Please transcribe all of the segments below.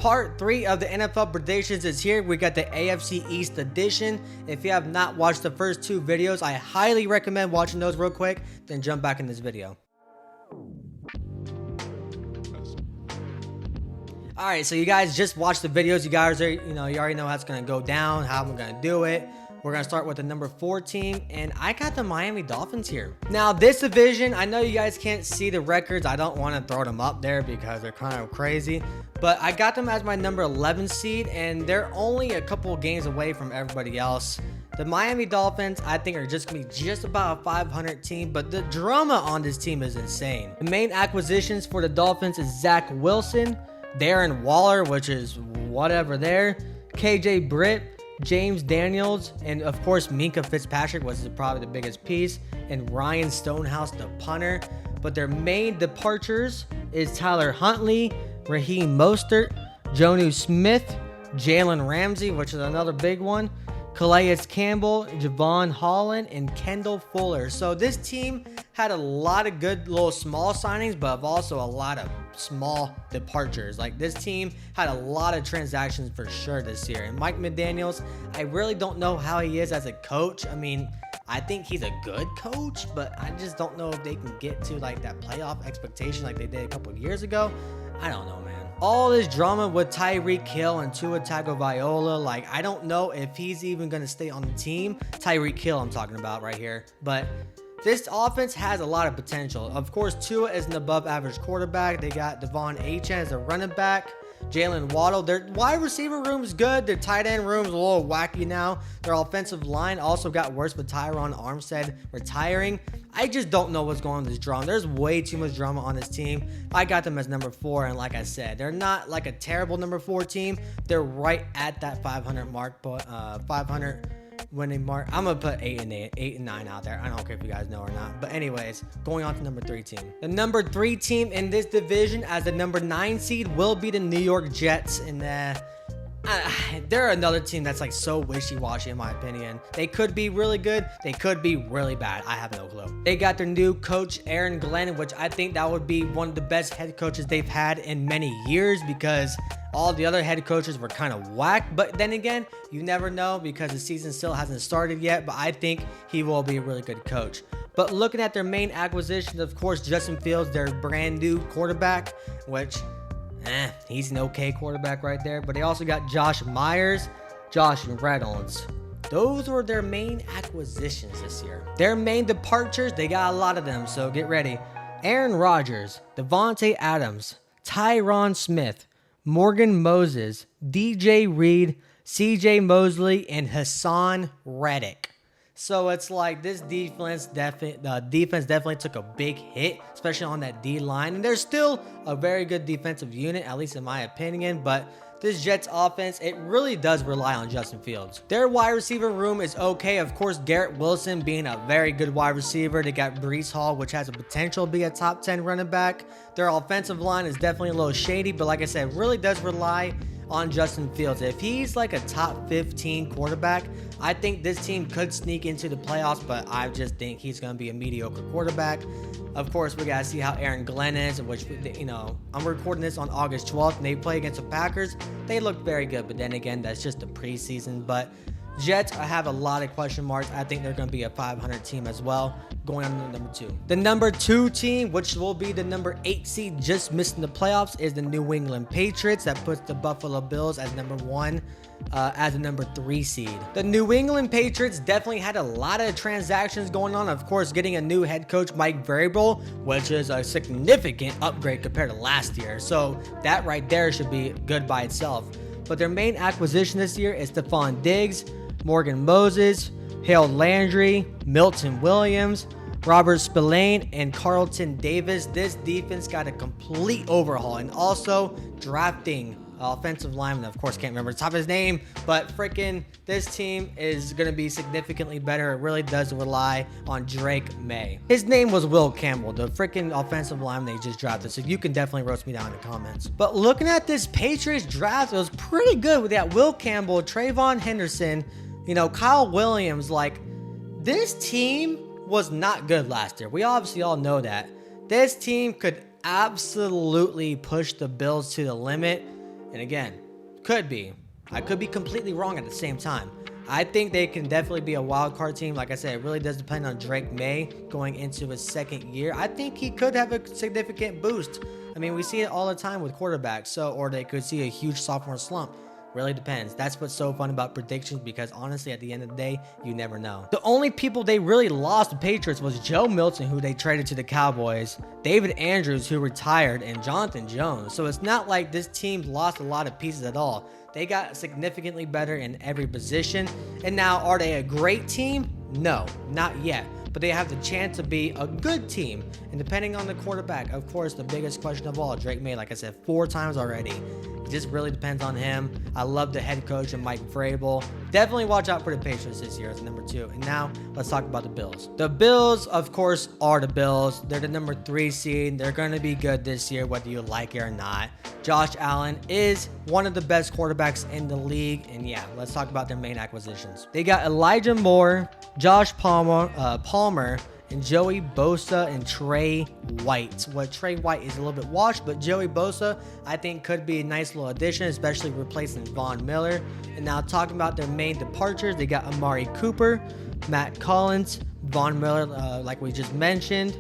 Part 3 of the NFL predictions is here. We got the AFC East edition. If you have not watched the first 2 videos, I highly recommend watching those real quick, then jump back in this video. Alright, so you guys just watched the videos. You guys are, you already know how it's going to go down, how I'm going to do it. We're going to start with the number 4 team, and I got the Miami Dolphins here. Now, this division, I know you guys can't see the records. I don't want to throw them up there because they're kind of crazy, but I got them as my number 11 seed, and they're only a couple of games away from everybody else. The Miami Dolphins, I think, are just going to be just about a 500 team, but the drama on this team is insane. The main acquisitions for the Dolphins is Zach Wilson, Darren Waller, which is whatever there, KJ Britt, James Daniels, and of course Minkah Fitzpatrick was probably the biggest piece, and Ryan Stonehouse, the punter. But their main departures is Tyler Huntley, Raheem Mostert, Jonnu Smith, Jalen Ramsey, which is another big one, Calais Campbell, Javon Holland, and Kendall Fuller. So this team had a lot of good little small signings, but also a lot of small departures. Like, this team had a lot of transactions for sure this year. And Mike McDaniels, I really don't know how he is as a coach. I mean, I think he's a good coach, but I just don't know if they can get to like that playoff expectation like they did a couple of years ago. I don't know, man. All this drama with Tyreek Hill and Tua Tagovailoa, like, I don't know if he's even going to stay on the team. Tyreek Hill I'm talking about right here. But this offense has a lot of potential. Of course, Tua is an above-average quarterback. They got Devon Achane as a running back. Jalen Waddle. Their wide receiver room is good. Their tight end room is a little wacky now. Their offensive line also got worse with Tyron Armstead retiring. I just don't know what's going on with this drama. There's way too much drama on this team. I got them as number 4, and like I said, they're not like a terrible number 4 team. They're right at that 500 mark, but 500 winning mark. I'm gonna put 8 and 9 out there. I don't care if you guys know or not. But anyways, going on to number 3 team. The number 3 team in this division as the number 9 seed will be the New York Jets, and they're another team that's like so wishy-washy in my opinion. They could be really good, they could be really bad. I have no clue. They got their new coach Aaron Glenn, which I think that would be one of the best head coaches they've had in many years, because all the other head coaches were kind of whack. But then again, you never know because the season still hasn't started yet. But I think he will be a really good coach. But looking at their main acquisitions, of course, Justin Fields, their brand new quarterback, which he's an okay quarterback right there. But they also got Josh Myers, Josh Reynolds. Those were their main acquisitions this year. Their main departures, they got a lot of them, so get ready. Aaron Rodgers, Devontae Adams, Tyron Smith, Morgan Moses, DJ Reed, CJ Mosley, and Hassan Reddick. So it's like this defense definitely took a big hit, especially on that D line. And they're still a very good defensive unit, at least in my opinion. But this Jets offense, it really does rely on Justin Fields. Their wide receiver room is okay. Of course, Garrett Wilson being a very good wide receiver. They got Breece Hall, which has a potential to be a top 10 running back. Their offensive line is definitely a little shady, but like I said, really does rely on Justin Fields. If he's like a top 15 quarterback, I think this team could sneak into the playoffs, but I just think he's going to be a mediocre quarterback. Of course, we got to see how Aaron Glenn is, which, I'm recording this on August 12th, and they play against the Packers. They look very good, but then again, that's just the preseason. But Jets, I have a lot of question marks. I think they're going to be a 500 team as well, going on to number 2. The number 2 team, which will be the number 8 seed, just missing the playoffs, is the New England Patriots. That puts the Buffalo Bills as number 1, as the number 3 seed. The New England Patriots definitely had a lot of transactions going on. Of course, getting a new head coach, Mike Vrabel, which is a significant upgrade compared to last year. So that right there should be good by itself. But their main acquisition this year is Stephon Diggs, Morgan Moses, Harold Landry, Milton Williams, Robert Spillane, and Carlton Davis. This defense got a complete overhaul, and also drafting offensive lineman. Of course, can't remember the top of his name, but freaking this team is going to be significantly better. It really does rely on Drake May. His name was Will Campbell, the freaking offensive lineman they just drafted, so you can definitely roast me down in the comments. But looking at this Patriots draft, it was pretty good with that Will Campbell, Trayvon Henderson, Kyle Williams. Like, this team was not good last year. We obviously all know that. This team could absolutely push the Bills to the limit. And again, could be. I could be completely wrong at the same time. I think they can definitely be a wild card team. Like I said, it really does depend on Drake May going into his second year. I think he could have a significant boost. I mean, we see it all the time with quarterbacks. Or they could see a huge sophomore slump. Really depends. That's what's so fun about predictions, because honestly, at the end of the day, you never know. The only people they really lost, the Patriots, was Joe Milton, who they traded to the Cowboys, David Andrews, who retired, and Jonathan Jones. So it's not like this team lost a lot of pieces at all. They got significantly better in every position. And now, are they a great team? No, not yet. But they have the chance to be a good team. And depending on the quarterback, of course, the biggest question of all, Drake May, like I said 4 times already. It just really depends on him. I love the head coach and Mike Vrabel. Definitely watch out for the Patriots this year as number 2. And now let's talk about the Bills. The Bills, of course, are the Bills. They're the number 3 seed. They're going to be good this year, whether you like it or not. Josh Allen is one of the best quarterbacks in the league. And yeah, let's talk about their main acquisitions. They got Elijah Moore, Josh Palmer, and Joey Bosa and Trey White. Trey White is a little bit washed, but Joey Bosa, I think, could be a nice little addition, especially replacing Von Miller. And now talking about their main departures, they got Amari Cooper, Matt Collins, Von Miller, like we just mentioned,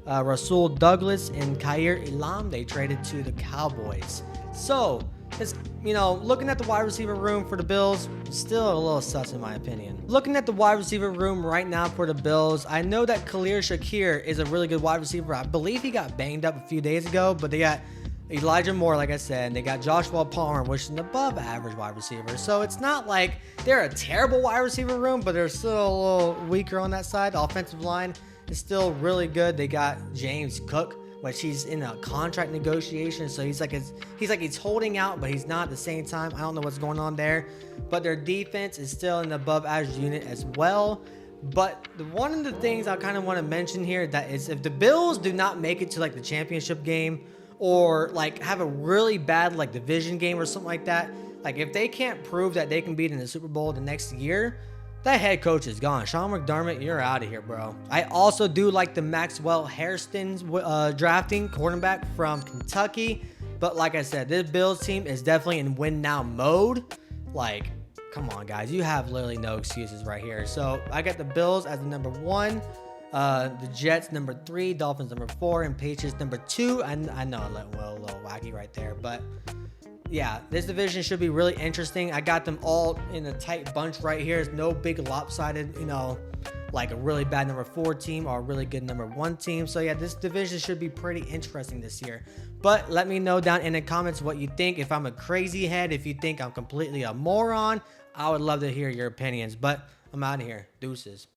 Rasul Douglas, and Khair Elam, they traded to the Cowboys. So, it's, looking at the wide receiver room for the Bills, still a little sus in my opinion. Looking at the wide receiver room right now for the Bills, I know that Khalil Shakir is a really good wide receiver. I believe he got banged up a few days ago, but they got Elijah Moore, like I said, and they got Joshua Palmer, which is an above average wide receiver. So it's not like they're a terrible wide receiver room, but they're still a little weaker on that side. The offensive line is still really good. They got James Cook, which he's in a contract negotiation, so he's holding out, but he's not at the same time. I don't know what's going on there, but their defense is still an above average unit as well. But one of the things I kind of want to mention here, that is, if the Bills do not make it to like the championship game, or like have a really bad like division game or something like that, like if they can't prove that they can beat in the Super Bowl the next year, that head coach is gone. Sean McDermott, you're out of here, bro. I also do like the Maxwell Hairston's drafting cornerback from Kentucky. But like I said, this Bills team is definitely in win now mode. Like, come on, guys. You have literally no excuses right here. So I got the Bills as the number 1. The Jets number 3, Dolphins number 4, and Patriots number 2. I know I let Will a little wacky right there, but yeah, this division should be really interesting. I got them all in a tight bunch right here. It's no big lopsided, like a really bad number 4 team or a really good number 1 team. So yeah, this division should be pretty interesting this year. But let me know down in the comments what you think. If I'm a crazy head, if you think I'm completely a moron, I would love to hear your opinions. But I'm out of here. Deuces.